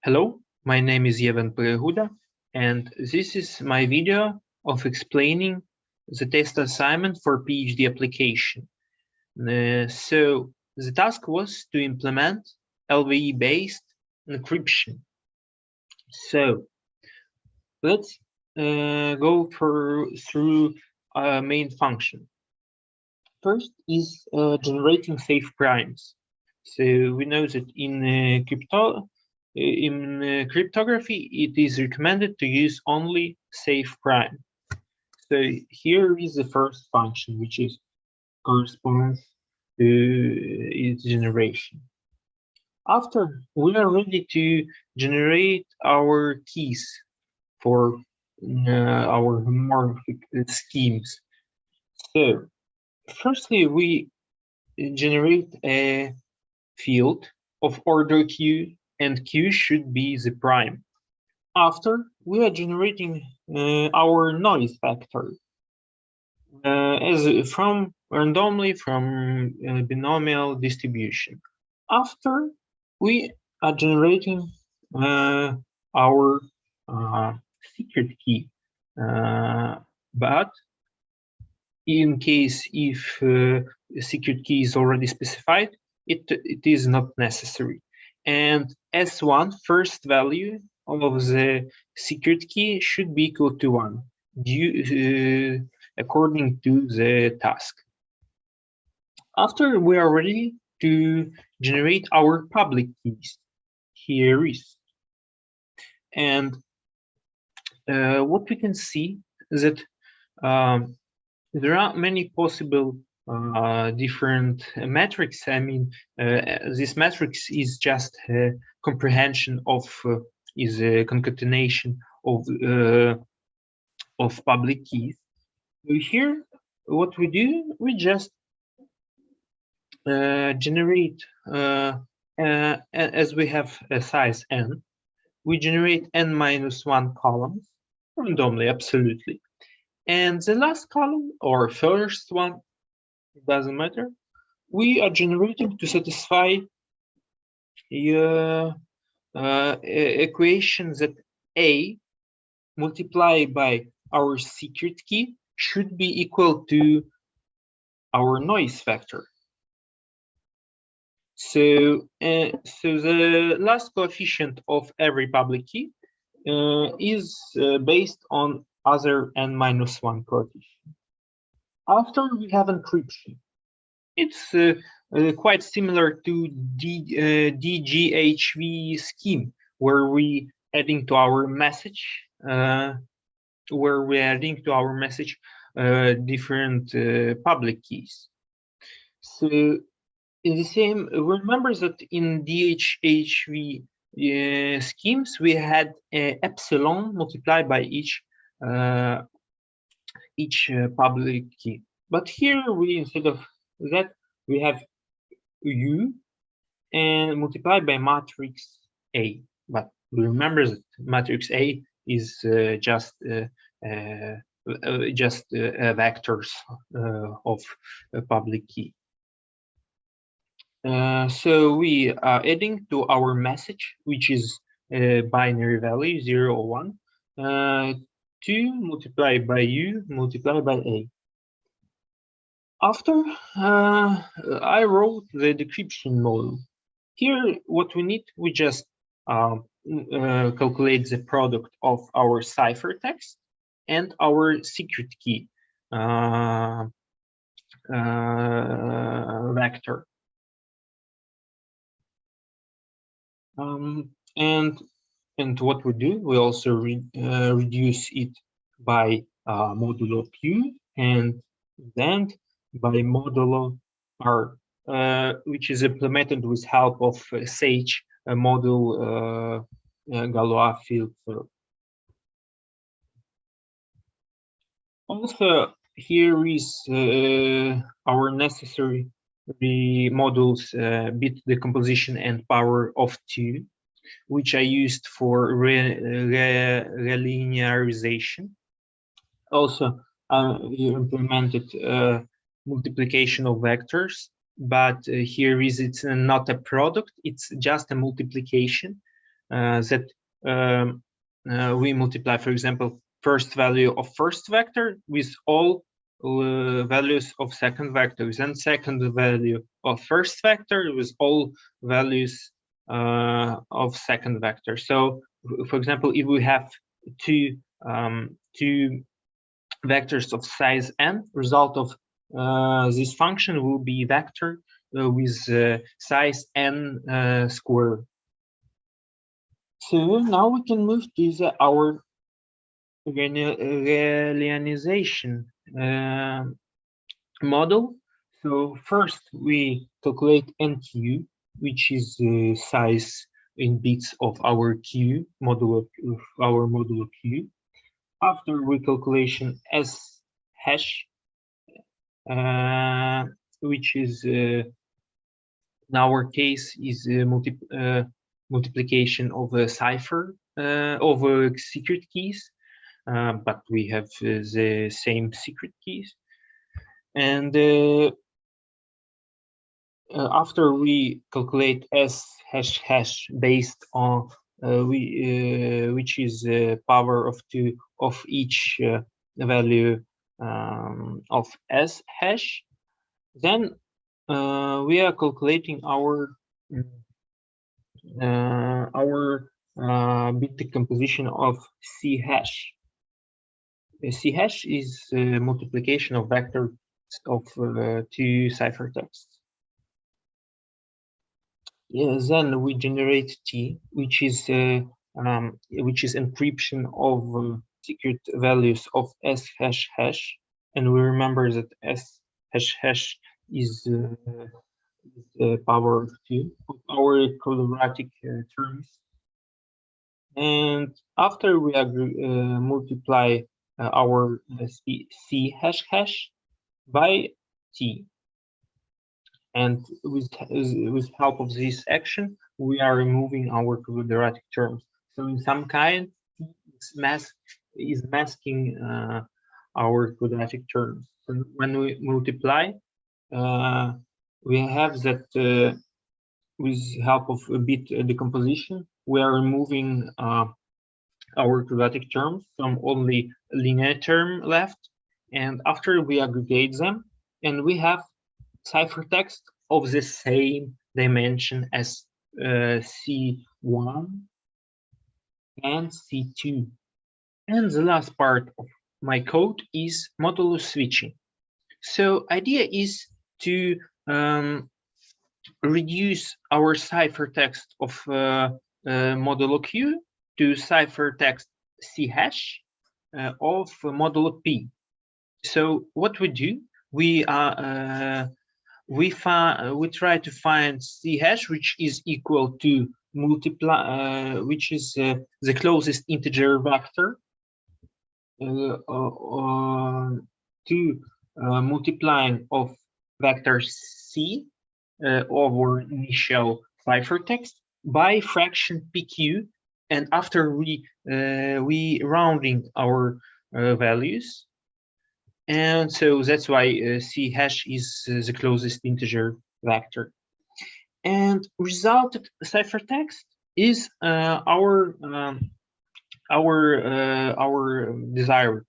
Hello, my name is Yevhen Perehuda, and this is my video of explaining the test assignment for PhD application. So the task was to implement LWE-based encryption. So let's go through a main function. First is generating safe primes. So we know that in cryptography, it is recommended to use only safe prime. So here is the first function, which is corresponds to its generation. After we are ready to generate our keys for our homomorphic schemes. So firstly, we generate a field of order q, and q should be the prime. After, we are generating our noise factor randomly from binomial distribution. After, we are generating our secret key, but in case if secret key is already specified, it is not necessary. And S1 first value of the secret key should be equal to 1 according to the task. After we are ready to generate our public keys, here is. And what we can see is that there are many possible different metrics. I mean, this matrix is just a comprehension of is a concatenation of public keys. Here, what we do, we just generate as we have a size n, we generate n-1 columns randomly, absolutely. And the last column, or first one, it doesn't matter, we are generating to satisfy equation that A multiplied by our secret key should be equal to our noise factor. So, the last coefficient of every public key is based on other n-1 coefficient. After we have encryption, it's quite similar to DGHV scheme, where we adding to our message, different public keys. So in the same, remember that in DHHV schemes we had epsilon multiplied by each public key, but here we, instead of that, we have U and multiplied by matrix A. But remember that matrix A is just vectors of a public key. So we are adding to our message, which is a binary value 0 or 1, 2 multiplied by U multiplied by A. After I wrote the decryption model. Here, what we need, we just calculate the product of our ciphertext and our secret key vector. And what we do, we also reduce it by modulo Q, and then by modulo R, which is implemented with help of Sage module Galois filter. Also, here is our necessary modules bit decomposition and power of 2, which I used for relinearization. Also, we implemented multiplication of vectors, but here it's not a product, it's just a multiplication. that we multiply, for example, first value of first vector with all values of second vector, then second value of first vector with all values of second vector. So, for example, if we have two vectors of size n, result of this function will be vector with size n squared. So now we can move to our realization model. So first we calculate NQ, which is the size in bits of our Q, modulo Q. After we calculation S hash, which is in our case is multiplication of a cipher of secret keys, but we have the same secret keys. And after we calculate S hash based on which is power of 2 of each value of S hash, then we are calculating our bit decomposition of C hash. C hash is multiplication of vectors of two ciphertexts. Yeah, then we generate T, which is encryption of secret values of S hash hash, and we remember that S hash hash is the power of 2 of our quadratic terms. And after we multiply our C hash hash by T, and with help of this action, we are removing our quadratic terms. So in some kind, is masking our quadratic terms. So when we multiply, we have that with help of a bit decomposition, we are removing our quadratic terms from only linear term left, and after we aggregate them, and we have ciphertext of the same dimension as C1 and C2. And the last part of my code is modulus switching. So idea is to reduce our ciphertext of modulo Q to ciphertext C hash of modulo P. So what we do, we try to find C hash, which is equal to multiply, which is the closest integer vector to multiplying of vector C over initial ciphertext by fraction PQ, and after we rounding our values. And so that's why C hash is the closest integer vector. And resulted ciphertext is our desired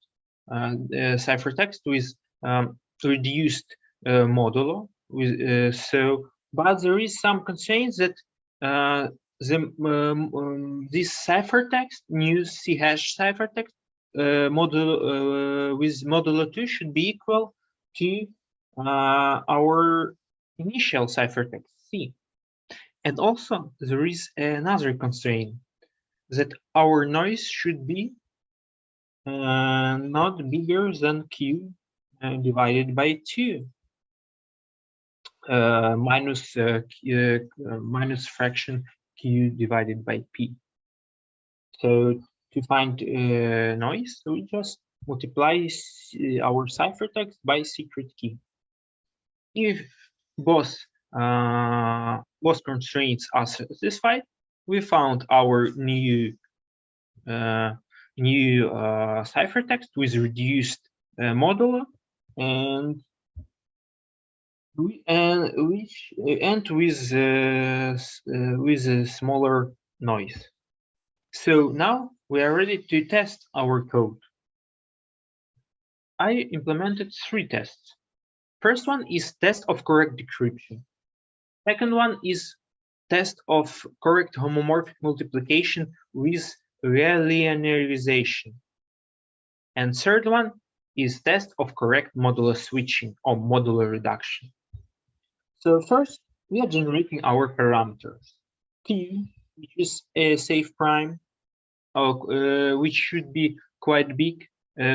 ciphertext with reduced modulo. But there is some constraints that this ciphertext, new C hash ciphertext, with modulo 2 should be equal to our initial ciphertext C. And also there is another constraint that our noise should be not bigger than Q divided by 2 minus fraction Q divided by P. So to find noise, we just multiply our ciphertext by secret key. If both constraints are satisfied, we found our new ciphertext with reduced modulo and with a smaller noise. So now we are ready to test our code. I implemented 3 tests. First one is test of correct decryption. Second one is test of correct homomorphic multiplication with relinearization. And third one is test of correct modulus switching or modular reduction. So first, we are generating our parameters. Q, which is a safe prime, which should be quite big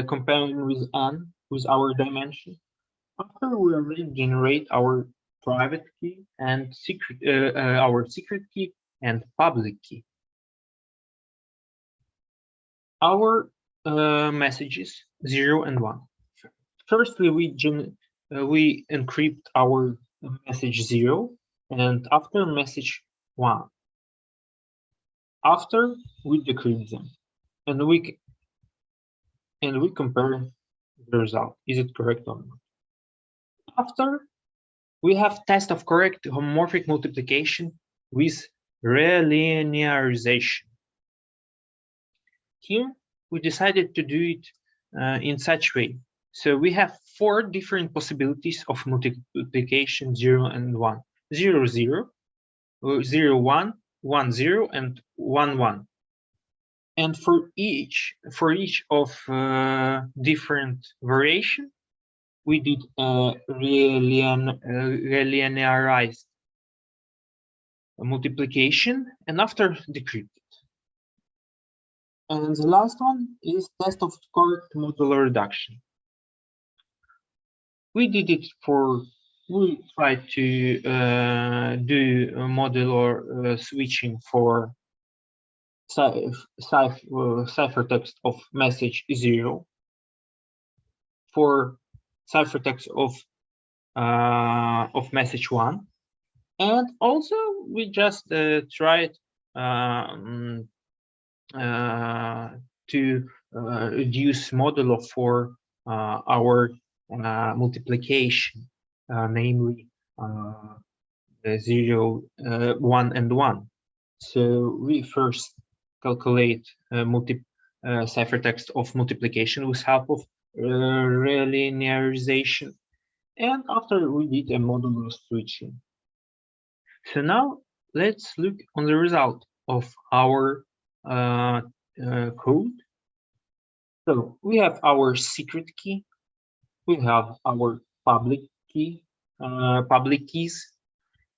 compared with n, with our dimension. After we already generate our private key and secret, our secret key and public key. Our messages 0 and 1. Firstly, we encrypt our message 0 and after message 1. After we decrypt them and we compare the result. Is it correct or not? After we have test of correct homomorphic multiplication with relinearization. Here we decided to do it in such way. So we have 4 different possibilities of multiplication 0 and 1. 0, 0, 0, 1, 1, 0, and 1, 1. And for each of different variation, we did relinearized multiplication and after decrypted. And the last one is test of correct modular reduction. We did it we tried to do modular switching for ciphertext of message 0, for ciphertext of message 1, and also we just tried to reduce modulo for our multiplication, namely 0, 1, and 1. So we first calculate ciphertext of multiplication with help of relinearization, and after we did a modular switching. So now let's look on the result of our code. So we have our secret key, we have our public key, public keys.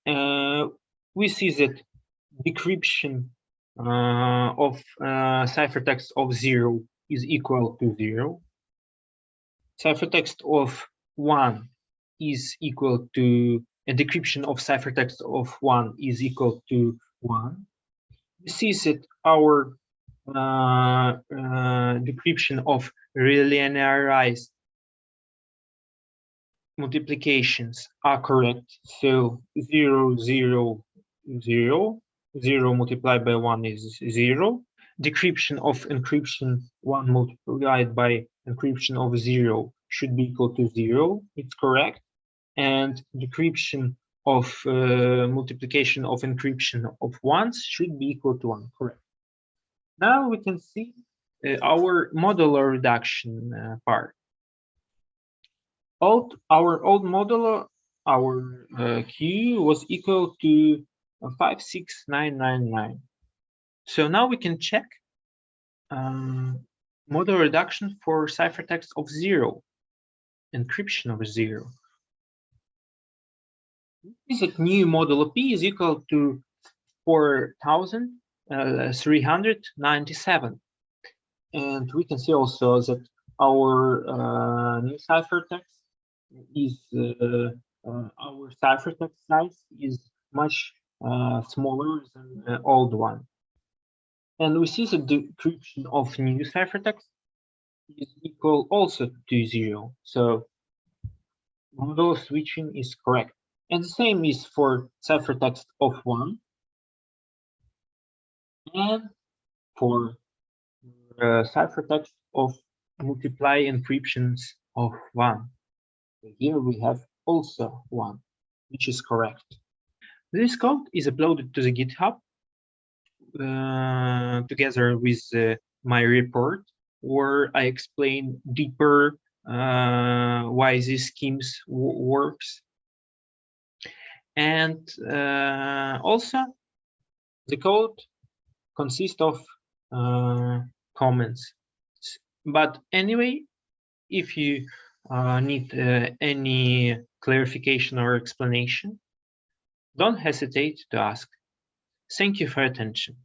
We see that decryption of ciphertext of 0 is equal to 0. Ciphertext of 1 is equal to a decryption of ciphertext of 1 is equal to 1. We see that our decryption of relinearized multiplications are correct. So 0, 0, 0, 0 multiplied by 1 is 0. Decryption of encryption 1 multiplied by encryption of 0 should be equal to 0. It's correct. And decryption of multiplication of encryption of 1s should be equal to 1. Correct. Now we can see our modular reduction part. Our old modulo, our Q was equal to 56999. So now we can check modular reduction for ciphertext of 0, encryption of 0. Is that new modulo P is equal to 4397. And we can see also that our new ciphertext is our ciphertext size is much smaller than the old one. And we see the decryption of new ciphertext is equal also to 0. So modulo switching is correct. And the same is for ciphertext of 1 and for ciphertext of multiply encryptions of 1. So here we have also 1, which is correct. This code is uploaded to the GitHub. together with my report, where I explain deeper why these schemes works. And also, the code consists of comments. But anyway, if you need any clarification or explanation, don't hesitate to ask. Thank you for your attention.